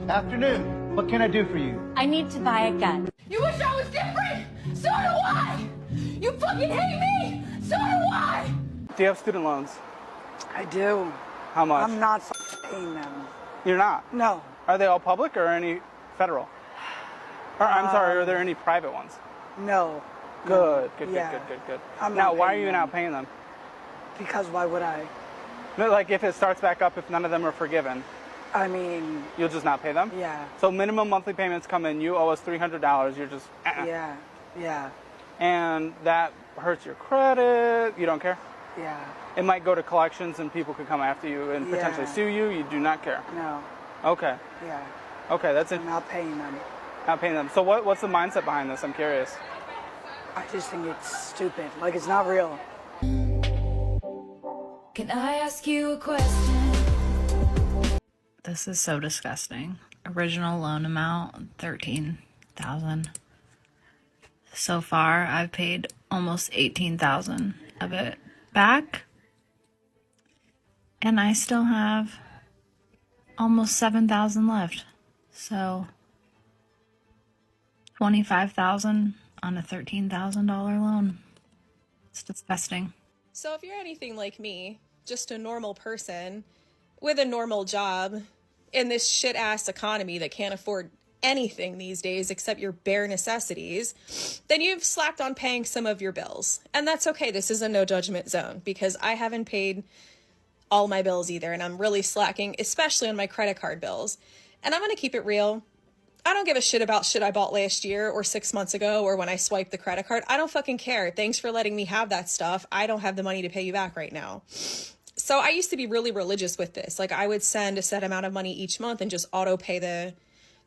Afternoon. What can I do for you? I need to buy a gun. You wish I was different? So do I! You fucking hate me? So do I! Do you have student loans? I do. How much? I'm not paying them. You're not? No. Are they all public or any federal? Or, I'm sorry, are there any private ones? No. Good, good, Yeah. good. I'm Now, not why are paying you them. not paying them? Because why would I? No, like if it starts back up, if none of them are forgiven, I mean, you'll just not pay them? yeah. So minimum monthly payments come in, you owe us $300, you're just, Yeah. And that hurts your credit, you don't care? Yeah. It might go to collections and people could come after you and potentially Yeah. sue you, you do not care? No. Okay. Yeah. Okay, that's it. I'm not paying them. Not paying them. So what's the mindset behind this? I'm curious. I just think it's stupid. Like, it's not real. Can I ask you a question? This is so disgusting. Original loan amount, $13,000. So far, I've paid almost $18,000 of it back. And I still have almost $7,000 left. So $25,000 on a $13,000 loan. It's disgusting. So if you're anything like me, just a normal person with a normal job in this shit-ass economy that can't afford anything these days except your bare necessities, then you've slacked on paying some of your bills. And that's okay. This is a no judgment zone because I haven't paid all my bills either, and I'm really slacking, especially on my credit card bills. And I'm going to keep it real. I don't give a shit about shit I bought last year or 6 months ago or when I swiped the credit card. I don't fucking care. Thanks for letting me have that stuff. I don't have the money to pay you back right now. So I used to be really religious with this. Like, I would send a set amount of money each month and just auto pay the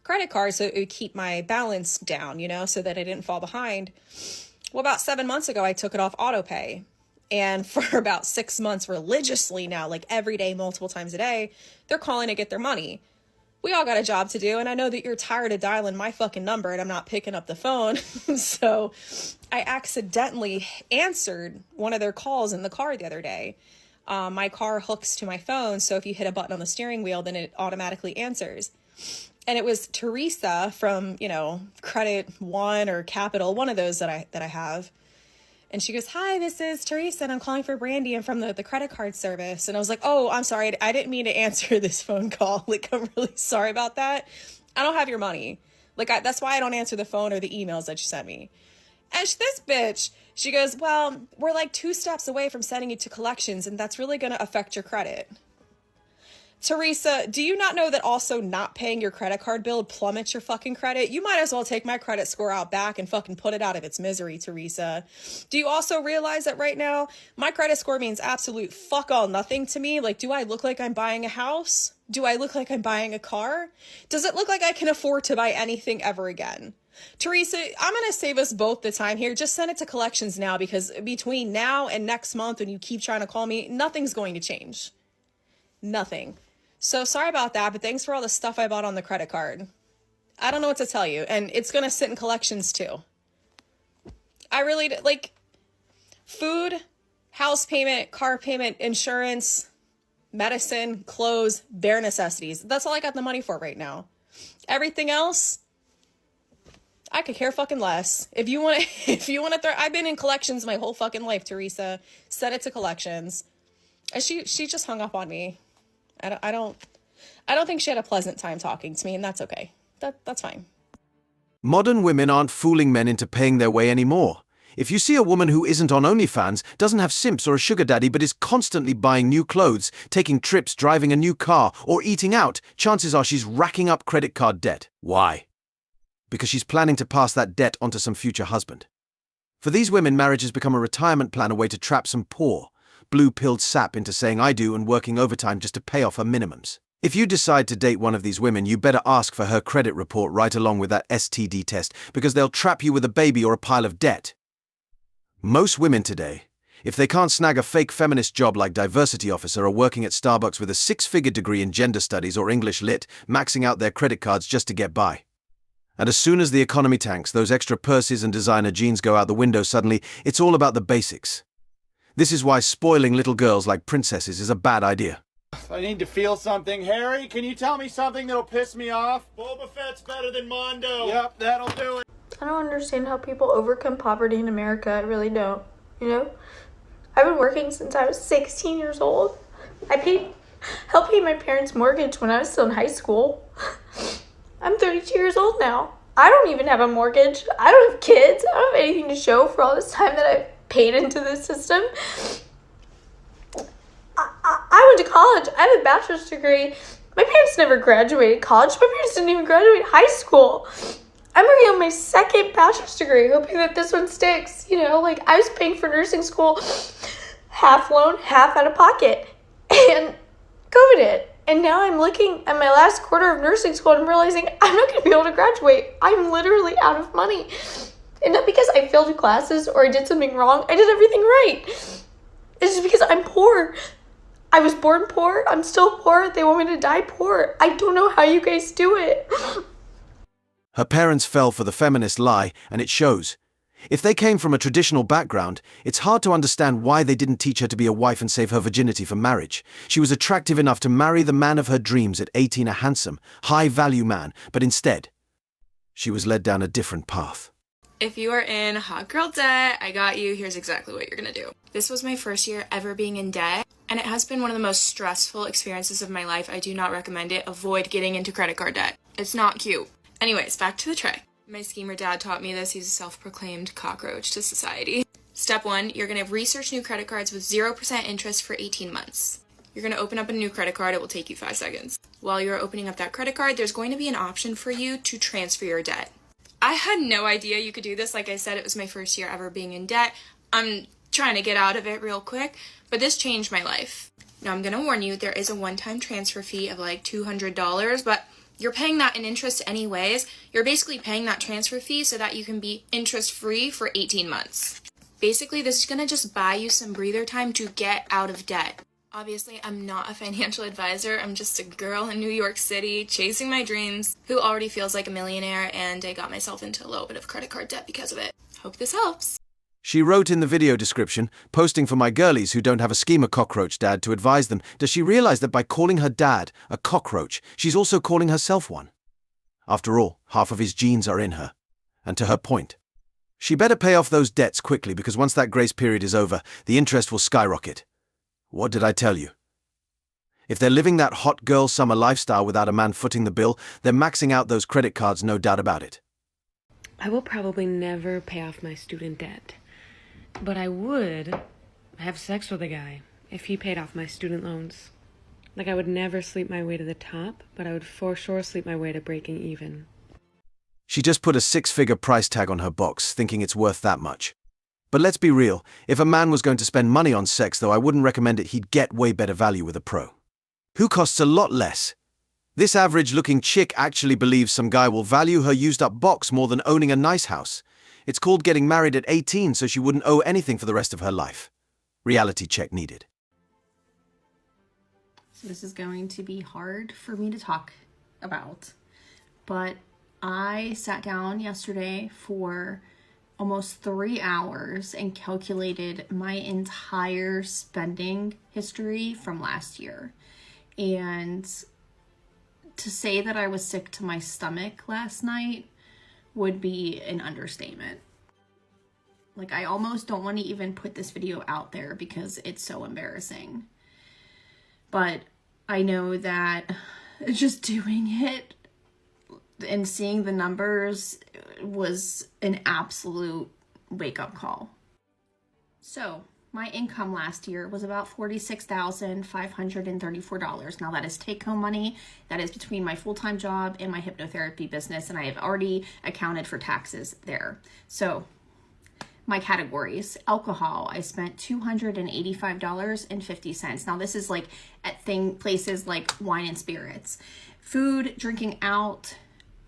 credit card so it would keep my balance down, you know, so that I didn't fall behind. Well, about 7 months ago, I took it off auto pay. And for about 6 months religiously now, like every day, multiple times a day, they're calling to get their money. We all got a job to do, and I know that you're tired of dialing my fucking number and I'm not picking up the phone. So I accidentally answered one of their calls in the car the other day. My car hooks to my phone, so if you hit a button on the steering wheel, then it automatically answers. And it was Teresa from, you know, Credit One or Capital, one of those that I have. And she goes, "Hi, this is Teresa, and I'm calling for Brandy. I'm from the credit card service." And I was like, "Oh, I'm sorry. I didn't mean to answer this phone call. Like, I'm really sorry about that. I don't have your money. Like, that's why I don't answer the phone or the emails that you sent me." And this bitch, she goes, "Well, we're like 2 steps away from sending you to collections, and that's really going to affect your credit." Teresa, do you not know that also not paying your credit card bill plummets your fucking credit? You might as well take my credit score out back and fucking put it out of its misery, Teresa. Do you also realize that right now, my credit score means absolute fuck all nothing to me? Like, do I look like I'm buying a house? Do I look like I'm buying a car? Does it look like I can afford to buy anything ever again? Teresa, I'm going to save us both the time here. Just send it to collections now, because between now and next month when you keep trying to call me, nothing's going to change. Nothing. So sorry about that, but thanks for all the stuff I bought on the credit card. I don't know what to tell you, and it's going to sit in collections too. I really, like, food, house payment, car payment, insurance, medicine, clothes, bare necessities. That's all I got the money for right now. Everything else, I could care fucking less. If you want to I've been in collections my whole fucking life, Teresa. Send it to collections. And she just hung up on me. I don't think she had a pleasant time talking to me, and that's okay. That's fine. Modern women aren't fooling men into paying their way anymore. If you see a woman who isn't on OnlyFans, doesn't have simps or a sugar daddy, but is constantly buying new clothes, taking trips, driving a new car, or eating out, chances are she's racking up credit card debt. Why? Because she's planning to pass that debt onto some future husband. For these women, marriage has become a retirement plan, a way to trap some poor, blue-pilled sap into saying "I do" and working overtime just to pay off her minimums. If you decide to date one of these women, you better ask for her credit report right along with that STD test, because they'll trap you with a baby or a pile of debt. Most women today, if they can't snag a fake feminist job like diversity officer or working at Starbucks with a 6-figure degree in gender studies or English lit, maxing out their credit cards just to get by. And as soon as the economy tanks, those extra purses and designer jeans go out the window suddenly, it's all about the basics. This is why spoiling little girls like princesses is a bad idea. I need to feel something. Harry, can you tell me something that'll piss me off? Boba Fett's better than Mondo. Yep, that'll do it. I don't understand how people overcome poverty in America. I really don't. You know? I've been working since I was 16 years old. I helped pay my parents' mortgage when I was still in high school. I'm 32 years old now. I don't even have a mortgage. I don't have kids. I don't have anything to show for all this time that I've paid into the system. I went to college. I have a bachelor's degree. My parents never graduated college. My parents didn't even graduate high school. I'm working on my second bachelor's degree, hoping that this one sticks. You know, like, I was paying for nursing school, half loan, half out of pocket. And COVID hit. And now I'm looking at my last quarter of nursing school and I'm realizing I'm not going to be able to graduate. I'm literally out of money. And not because I failed classes or I did something wrong. I did everything right. It's just because I'm poor. I was born poor. I'm still poor. They want me to die poor. I don't know how you guys do it. Her parents fell for the feminist lie, and it shows. If they came from a traditional background, it's hard to understand why they didn't teach her to be a wife and save her virginity for marriage. She was attractive enough to marry the man of her dreams at 18, a handsome, high-value man, but instead, she was led down a different path. If you are in hot girl debt, I got you. Here's exactly what you're gonna do. This was my first year ever being in debt, and it has been one of the most stressful experiences of my life. I do not recommend it. Avoid getting into credit card debt. It's not cute. Anyways, back to the tray. My schemer dad taught me this. He's a self-proclaimed cockroach to society. Step 1, you're going to research new credit cards with 0% interest for 18 months. You're going to open up a new credit card. It will take you 5 seconds. While you're opening up that credit card, there's going to be an option for you to transfer your debt. I had no idea you could do this. Like I said, it was my first year ever being in debt. I'm trying to get out of it real quick, but this changed my life. Now, I'm going to warn you, there is a one-time transfer fee of like $200, but you're paying that in interest anyways. You're basically paying that transfer fee so that you can be interest-free for 18 months. Basically, this is going to just buy you some breather time to get out of debt. Obviously, I'm not a financial advisor. I'm just a girl in New York City chasing my dreams who already feels like a millionaire, and I got myself into a little bit of credit card debt because of it. Hope this helps. She wrote in the video description, posting for my girlies who don't have a schemer cockroach dad to advise them, does she realize that by calling her dad a cockroach, she's also calling herself one? After all, half of his genes are in her. And to her point, she better pay off those debts quickly because once that grace period is over, the interest will skyrocket. What did I tell you? If they're living that hot girl summer lifestyle without a man footing the bill, they're maxing out those credit cards, no doubt about it. I will probably never pay off my student debt. But I would have sex with a guy if he paid off my student loans. Like, I would never sleep my way to the top, but I would for sure sleep my way to breaking even. She just put a 6-figure price tag on her box, thinking it's worth that much. But let's be real, if a man was going to spend money on sex, though, I wouldn't recommend it. He'd get way better value with a pro, who costs a lot less. This average-looking chick actually believes some guy will value her used-up box more than owning a nice house. It's called getting married at 18, so she wouldn't owe anything for the rest of her life. Reality check needed. So this is going to be hard for me to talk about, but I sat down yesterday for almost 3 hours and calculated my entire spending history from last year. And to say that I was sick to my stomach last night would be an understatement. Like, I almost don't want to even put this video out there because it's so embarrassing. But I know that just doing it and seeing the numbers was an absolute wake-up call. So, my income last year was about $46,534. Now that is take-home money. That is between my full-time job and my hypnotherapy business, and I have already accounted for taxes there. So my categories: alcohol, I spent $285.50. Now this is like at places like wine and spirits. Food, drinking out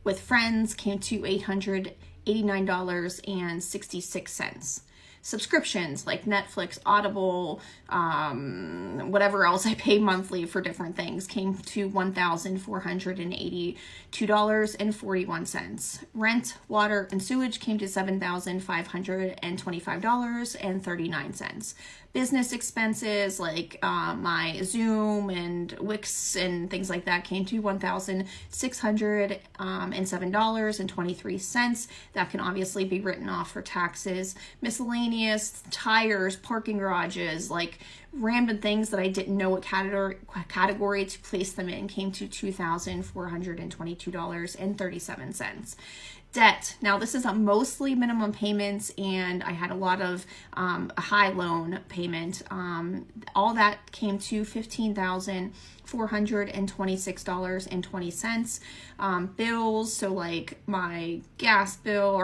with friends came to $889.66. Subscriptions like Netflix, Audible, whatever else I pay monthly for different things came to $1,482.41. Rent, water, and sewage came to $7,525.39. business expenses like my Zoom and Wix and things like that came to $1,607.23. That can obviously be written off for taxes. Miscellaneous, tires, parking garages, like random things that I didn't know what category to place them in came to $2,422.37. Debt. Now this is a mostly minimum payments, and I had a lot of a high loan payment. All that came to $15,426.20. Bills, so like my gas bill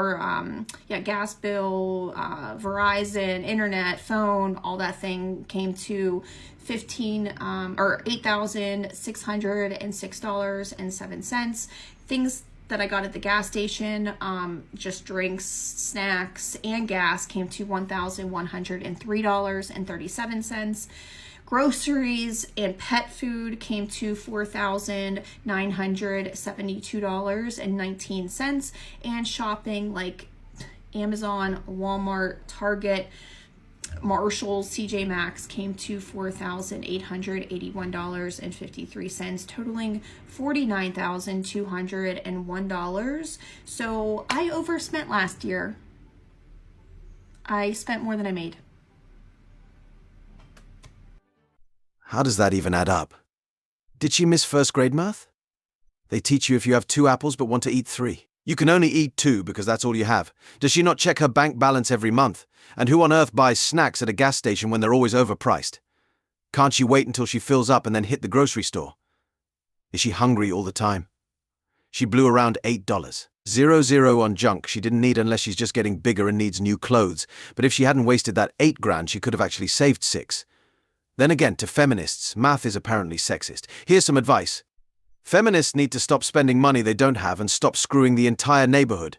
Verizon, internet, phone, all that thing came to $8,606.07. Things that I got at the gas station, just drinks, snacks, and gas came to $1,103.37. Groceries and pet food came to $4,972.19. And shopping like Amazon, Walmart, Target, Marshalls, TJ Maxx came to $4,881.53, totaling $49,201. So I overspent last year. I spent more than I made. How does that even add up? Did she miss first grade math? They teach you if you have 2 apples but want to eat 3. You can only eat 2 because that's all you have. Does she not check her bank balance every month? And who on earth buys snacks at a gas station when they're always overpriced? Can't she wait until she fills up and then hit the grocery store? Is she hungry all the time? She blew around $8.00 on junk she didn't need unless she's just getting bigger and needs new clothes. But if she hadn't wasted that $8,000, she could have actually saved 6. Then again, to feminists, math is apparently sexist. Here's some advice. Feminists need to stop spending money they don't have and stop screwing the entire neighborhood.